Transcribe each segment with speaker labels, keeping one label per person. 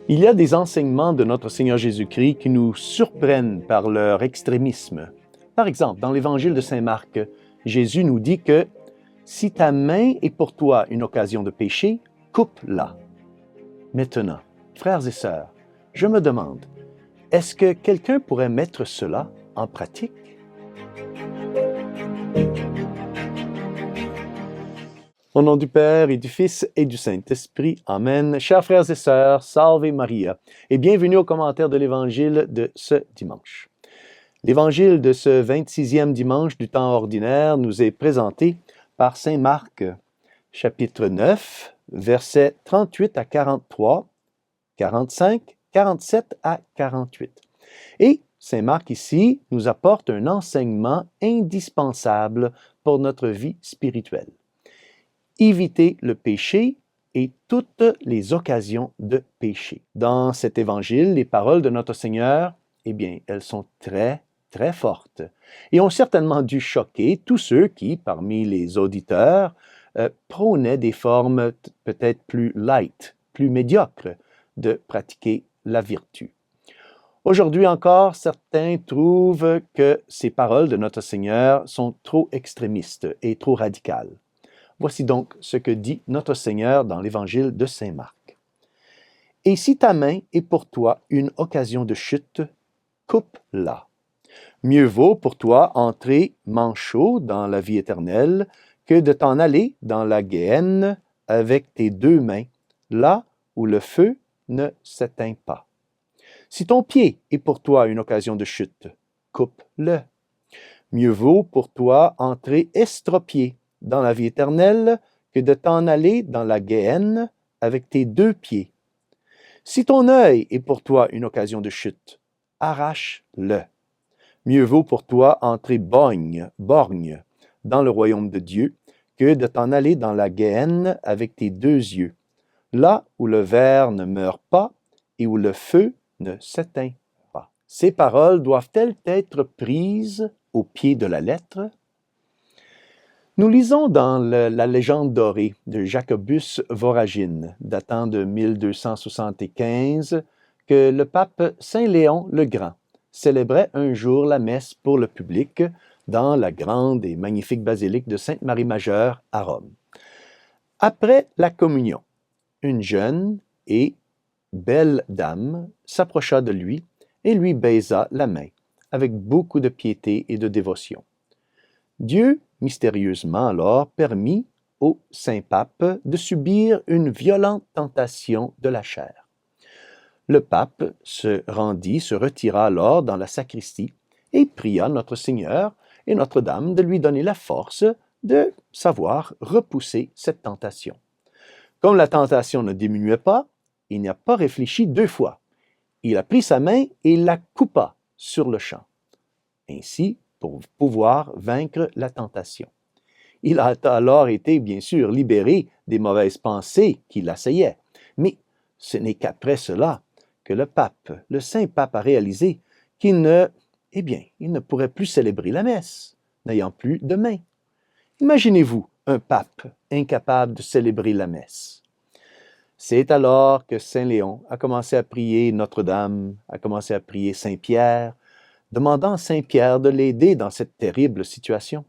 Speaker 1: Il y a des enseignements de notre Seigneur Jésus-Christ qui nous surprennent par leur extrémisme. Par exemple, dans l'Évangile de Saint Marc, Jésus nous dit que « Si ta main est pour toi une occasion de péché, coupe-la. » Maintenant, frères et sœurs, je me demande, est-ce que quelqu'un pourrait mettre cela en pratique? Au nom du Père et du Fils et du Saint-Esprit. Amen. Chers frères et sœurs, Salve Maria et bienvenue au commentaire de l'Évangile de ce dimanche. L'Évangile de ce 26e dimanche du temps ordinaire nous est présenté par Saint Marc, chapitre 9, versets 38 à 43, 45, 47 à 48. Et Saint Marc ici nous apporte un enseignement indispensable pour notre vie spirituelle. Éviter le péché et toutes les occasions de péché. Dans cet évangile, les paroles de notre Seigneur, eh bien, elles sont très fortes et ont certainement dû choquer tous ceux qui, parmi les auditeurs, prônaient des formes peut-être plus light, plus médiocres de pratiquer la vertu. Aujourd'hui encore, certains trouvent que ces paroles de notre Seigneur sont trop extrémistes et trop radicales. Voici donc ce que dit notre Seigneur dans l'Évangile de Saint Marc. « Et si ta main est pour toi une occasion de chute, coupe-la. Mieux vaut pour toi entrer manchot dans la vie éternelle que de t'en aller dans la guéhenne avec tes deux mains, là où le feu ne s'éteint pas. Si ton pied est pour toi une occasion de chute, coupe-le. Mieux vaut pour toi entrer estropié dans la vie éternelle que de t'en aller dans la guéhenne avec tes deux pieds. Si ton œil est pour toi une occasion de chute, arrache-le. Mieux vaut pour toi entrer borgne dans le royaume de Dieu que de t'en aller dans la guéhenne avec tes deux yeux, là où le ver ne meurt pas et où le feu ne s'éteint pas. Ces paroles doivent-elles être prises au pied de la lettre? Nous lisons dans la légende dorée de Jacobus Voragine, datant de 1275, que le pape Saint Léon le Grand célébrait un jour la messe pour le public dans la grande et magnifique basilique de Sainte-Marie-Majeure à Rome. Après la communion, une jeune et belle dame s'approcha de lui et lui baisa la main avec beaucoup de piété et de dévotion. Dieu, mystérieusement alors, permit au Saint-Pape de subir une violente tentation de la chair. Le pape se retira alors dans la sacristie et pria notre Seigneur et Notre-Dame de lui donner la force de savoir repousser cette tentation. Comme la tentation ne diminuait pas, il n'y a pas réfléchi deux fois. Il a pris sa main et la coupa sur le champ. Ainsi, pour pouvoir vaincre la tentation. Il a alors été, bien sûr, libéré des mauvaises pensées qui l'assaillaient. Mais ce n'est qu'après cela que le Saint-Pape a réalisé qu'il ne pourrait plus célébrer la messe, n'ayant plus de main. Imaginez-vous un pape incapable de célébrer la messe. C'est alors que Saint Léon a commencé à prier Notre-Dame, a commencé à prier Saint-Pierre, demandant à Saint-Pierre de l'aider dans cette terrible situation.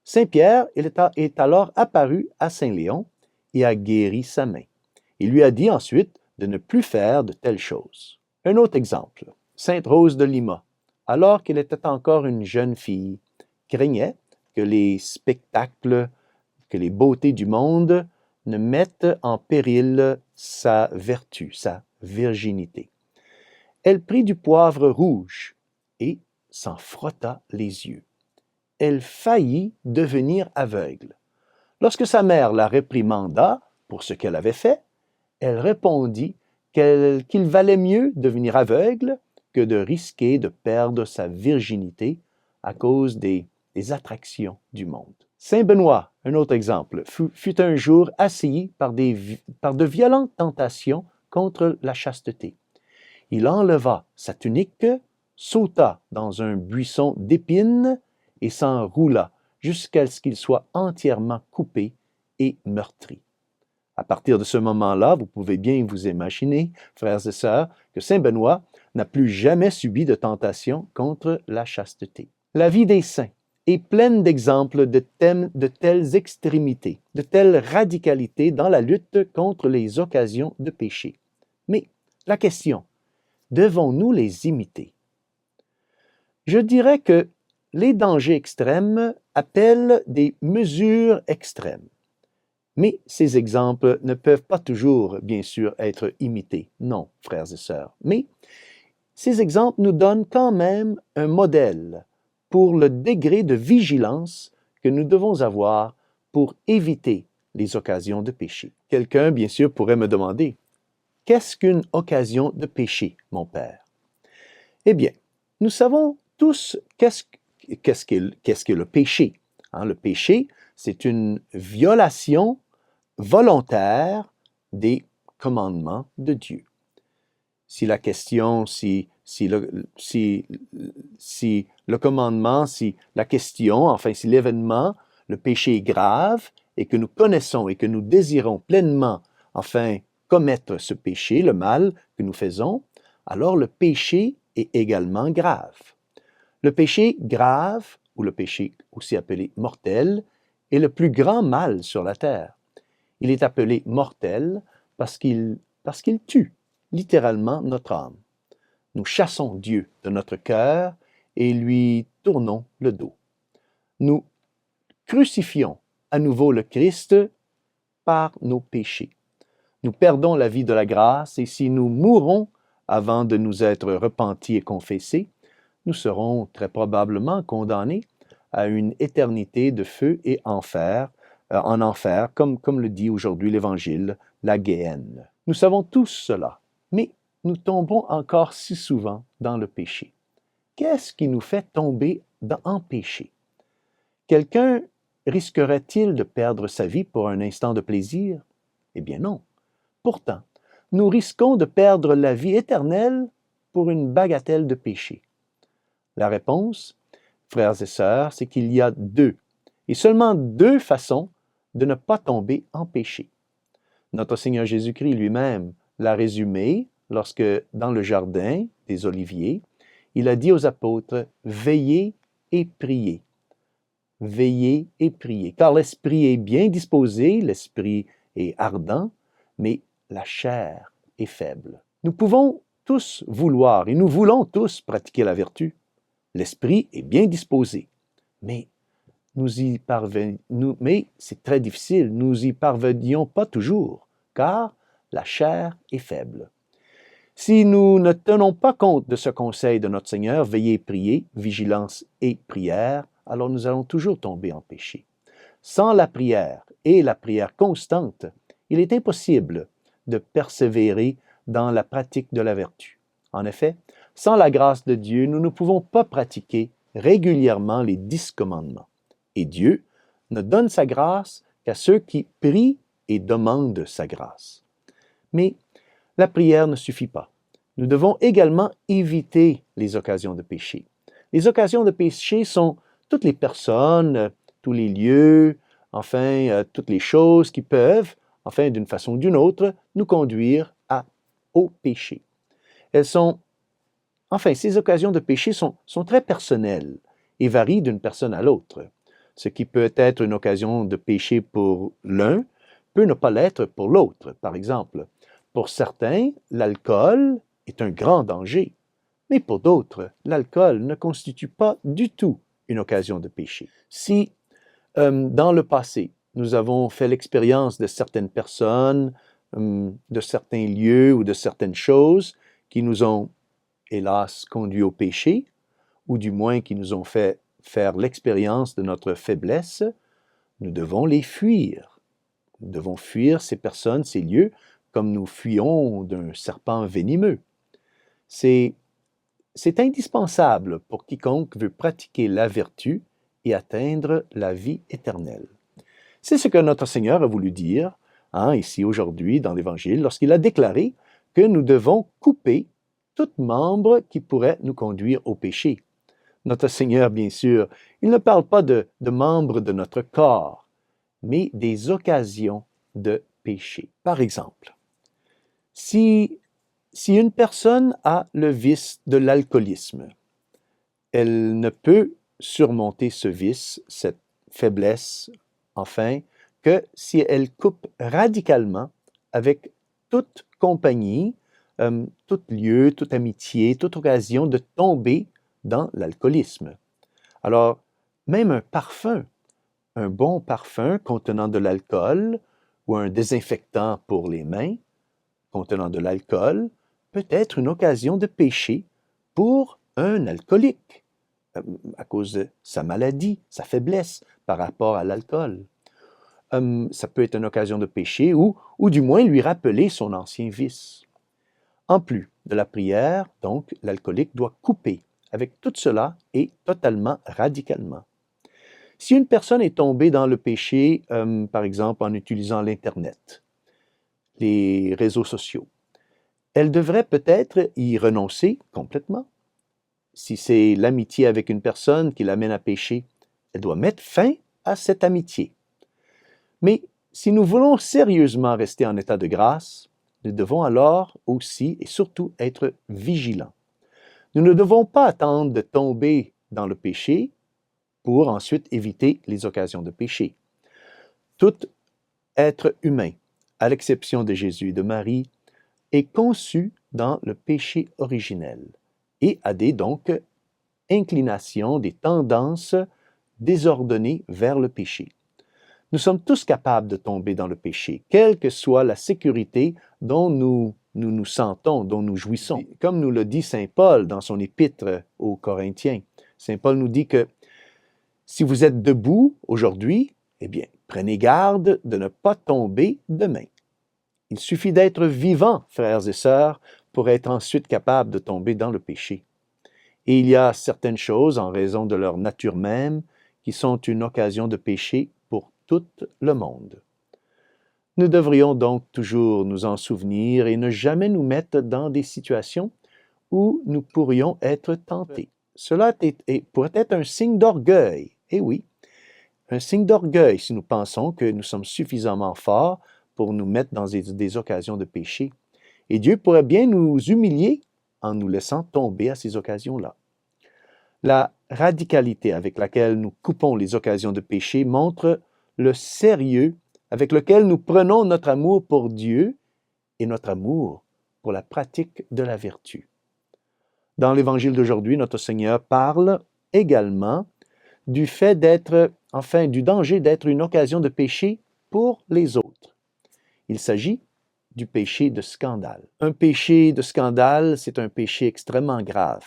Speaker 1: Saint-Pierre est alors apparu à Saint Léon et a guéri sa main. Il lui a dit ensuite de ne plus faire de telles choses. Un autre exemple, Sainte Rose de Lima, alors qu'elle était encore une jeune fille, craignait que les spectacles, que les beautés du monde ne mettent en péril sa vertu, sa virginité. Elle prit du poivre rouge et s'en frotta les yeux. Elle faillit devenir aveugle. Lorsque sa mère la réprimanda pour ce qu'elle avait fait, elle répondit qu'il valait mieux devenir aveugle que de risquer de perdre sa virginité à cause des attractions du monde. Saint Benoît, un autre exemple, fut un jour assailli par de violentes tentations contre la chasteté. Il enleva sa tunique, sauta dans un buisson d'épines et s'enroula jusqu'à ce qu'il soit entièrement coupé et meurtri. À partir de ce moment-là, vous pouvez bien vous imaginer, frères et sœurs, que Saint Benoît n'a plus jamais subi de tentation contre la chasteté. La vie des saints est pleine d'exemples de telles extrémités, de telles radicalités dans la lutte contre les occasions de péché. Mais la question, devons-nous les imiter? Je dirais que les dangers extrêmes appellent des mesures extrêmes. Mais ces exemples ne peuvent pas toujours, bien sûr, être imités. Non, frères et sœurs. Mais ces exemples nous donnent quand même un modèle pour le degré de vigilance que nous devons avoir pour éviter les occasions de péché. Quelqu'un, bien sûr, pourrait me demander, qu'est-ce qu'une occasion de péché, mon Père? Eh bien, nous savons tous qu'est-ce qu'est le péché. Hein, le péché, c'est une violation volontaire des commandements de Dieu. Si la question, si l'événement, le péché est grave et que nous connaissons et que nous désirons pleinement, enfin, commettre ce péché, le mal que nous faisons, alors le péché est également grave. Le péché grave, ou le péché aussi appelé mortel, est le plus grand mal sur la terre. Il est appelé mortel parce qu'il tue littéralement notre âme. Nous chassons Dieu de notre cœur et lui tournons le dos. Nous crucifions à nouveau le Christ par nos péchés. Nous perdons la vie de la grâce et si nous mourons avant de nous être repentis et confessés, nous serons très probablement condamnés à une éternité de feu et enfer, en enfer, comme le dit aujourd'hui l'Évangile, la Guéhenne. Nous savons tous cela, mais nous tombons encore si souvent dans le péché. Qu'est-ce qui nous fait tomber en péché? Quelqu'un risquerait-il de perdre sa vie pour un instant de plaisir? Eh bien non. Pourtant, nous risquons de perdre la vie éternelle pour une bagatelle de péché. La réponse, frères et sœurs, c'est qu'il y a deux, et seulement deux façons de ne pas tomber en péché. Notre Seigneur Jésus-Christ lui-même l'a résumé lorsque, dans le jardin des Oliviers, il a dit aux apôtres, « Veillez et priez. » Veillez et priez, car l'esprit est bien disposé, l'esprit est ardent, mais la chair est faible. Nous pouvons tous vouloir, et nous voulons tous pratiquer la vertu. L'esprit est bien disposé, mais mais c'est très difficile, nous y parvenions pas toujours, car la chair est faible. Si nous ne tenons pas compte de ce conseil de notre Seigneur, veillez et priez, vigilance et prière, alors nous allons toujours tomber en péché. Sans la prière et la prière constante, il est impossible de persévérer dans la pratique de la vertu. En effet, sans la grâce de Dieu, nous ne pouvons pas pratiquer régulièrement les 10 commandements. Et Dieu ne donne sa grâce qu'à ceux qui prient et demandent sa grâce. Mais la prière ne suffit pas. Nous devons également éviter les occasions de péché. Les occasions de péché sont toutes les personnes, tous les lieux, enfin, toutes les choses qui peuvent, enfin, d'une façon ou d'une autre, nous conduire au péché. Ces occasions de péché sont très personnelles et varient d'une personne à l'autre. Ce qui peut être une occasion de péché pour l'un peut ne pas l'être pour l'autre. Par exemple, pour certains, l'alcool est un grand danger, mais pour d'autres, l'alcool ne constitue pas du tout une occasion de péché. Si, dans le passé, nous avons fait l'expérience de certaines personnes, de certains lieux ou de certaines choses qui nous ont, hélas, conduits au péché, ou du moins qui nous ont fait faire l'expérience de notre faiblesse, nous devons les fuir. Nous devons fuir ces personnes, ces lieux, comme nous fuyons d'un serpent venimeux. C'est indispensable pour quiconque veut pratiquer la vertu et atteindre la vie éternelle. C'est ce que notre Seigneur a voulu dire, ici aujourd'hui dans l'Évangile, lorsqu'il a déclaré que nous devons couper tout membre qui pourrait nous conduire au péché. Notre Seigneur, bien sûr, il ne parle pas de membres de notre corps, mais des occasions de péché. Par exemple, si une personne a le vice de l'alcoolisme, elle ne peut surmonter ce vice, cette faiblesse, enfin, que si elle coupe radicalement avec toute compagnie, tout lieu, toute amitié, toute occasion de tomber dans l'alcoolisme. Alors, même un bon parfum contenant de l'alcool ou un désinfectant pour les mains contenant de l'alcool peut être une occasion de péché pour un alcoolique à cause de sa maladie, sa faiblesse par rapport à l'alcool. Ça peut être une occasion de péché ou du moins lui rappeler son ancien vice. En plus de la prière, donc, l'alcoolique doit couper avec tout cela et totalement, radicalement. Si une personne est tombée dans le péché, par exemple en utilisant l'Internet, les réseaux sociaux, elle devrait peut-être y renoncer complètement. Si c'est l'amitié avec une personne qui l'amène à pécher, elle doit mettre fin à cette amitié. Mais si nous voulons sérieusement rester en état de grâce, nous devons alors aussi et surtout être vigilants. Nous ne devons pas attendre de tomber dans le péché pour ensuite éviter les occasions de péché. Tout être humain, à l'exception de Jésus et de Marie, est conçu dans le péché originel et a donc inclinations, des tendances désordonnées vers le péché. Nous sommes tous capables de tomber dans le péché, quelle que soit la sécurité dont nous nous sentons, dont nous jouissons. Comme nous le dit Saint Paul dans son épître aux Corinthiens, Saint Paul nous dit que si vous êtes debout aujourd'hui, eh bien, prenez garde de ne pas tomber demain. Il suffit d'être vivant, frères et sœurs, pour être ensuite capable de tomber dans le péché. Et il y a certaines choses, en raison de leur nature même, qui sont une occasion de péché pour tout le monde. Nous devrions donc toujours nous en souvenir et ne jamais nous mettre dans des situations où nous pourrions être tentés. Cela pourrait être un signe d'orgueil. Eh oui, un signe d'orgueil si nous pensons que nous sommes suffisamment forts pour nous mettre dans des occasions de péché. Et Dieu pourrait bien nous humilier en nous laissant tomber à ces occasions-là. La radicalité avec laquelle nous coupons les occasions de péché montre le sérieux avec lequel nous prenons notre amour pour Dieu et notre amour pour la pratique de la vertu. Dans l'Évangile d'aujourd'hui, notre Seigneur parle également du fait du danger d'être une occasion de péché pour les autres. Il s'agit du péché de scandale. Un péché de scandale, c'est un péché extrêmement grave.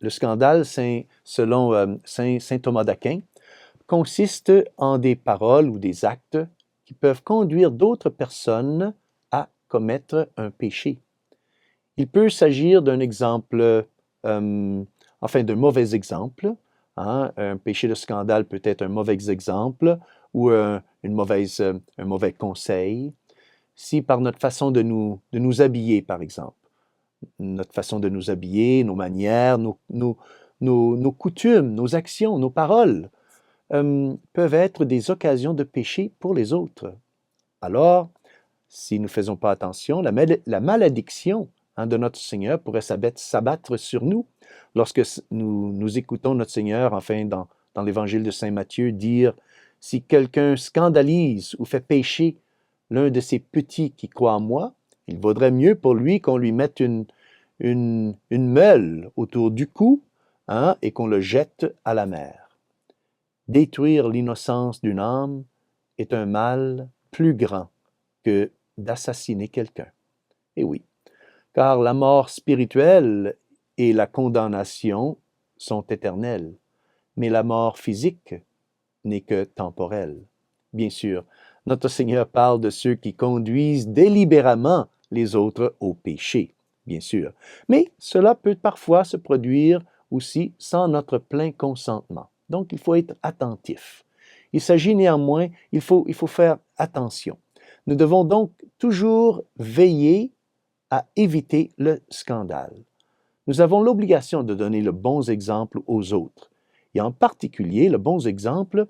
Speaker 1: Le scandale, selon saint Thomas d'Aquin, consiste en des paroles ou des actes qui peuvent conduire d'autres personnes à commettre un péché. Il peut s'agir d'un exemple, d'un mauvais exemple. Hein? Un péché de scandale peut être un mauvais exemple ou un mauvais conseil. Si par notre façon de nous habiller, par exemple, notre façon de nous habiller, nos manières, nos coutumes, nos actions, nos paroles, peuvent être des occasions de péché pour les autres. Alors, si nous ne faisons pas attention, la malédiction de notre Seigneur pourrait s'abattre sur nous lorsque nous écoutons notre Seigneur, dans l'Évangile de Saint Matthieu, dire « Si quelqu'un scandalise ou fait pécher l'un de ces petits qui croient en moi, il vaudrait mieux pour lui qu'on lui mette une meule autour du cou et qu'on le jette à la mer. » Détruire l'innocence d'une âme est un mal plus grand que d'assassiner quelqu'un. Et oui, car la mort spirituelle et la condamnation sont éternelles, mais la mort physique n'est que temporelle. Bien sûr, notre Seigneur parle de ceux qui conduisent délibérément les autres au péché, bien sûr, mais cela peut parfois se produire aussi sans notre plein consentement. Donc, il faut être attentif. Il s'agit néanmoins, il faut faire attention. Nous devons donc toujours veiller à éviter le scandale. Nous avons l'obligation de donner le bon exemple aux autres, et en particulier le bon exemple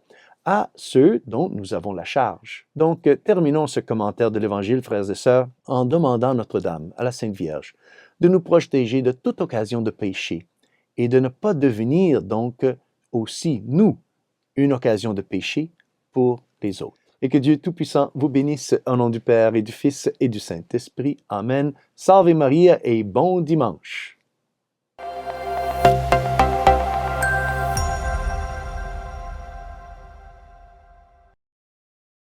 Speaker 1: à ceux dont nous avons la charge. Donc, terminons ce commentaire de l'Évangile, frères et sœurs, en demandant à Notre-Dame, à la Sainte Vierge, de nous protéger de toute occasion de péché et de ne pas devenir donc aussi, nous, une occasion de péché pour les autres. Et que Dieu Tout-Puissant vous bénisse au nom du Père et du Fils et du Saint-Esprit. Amen. Salve Maria et bon dimanche.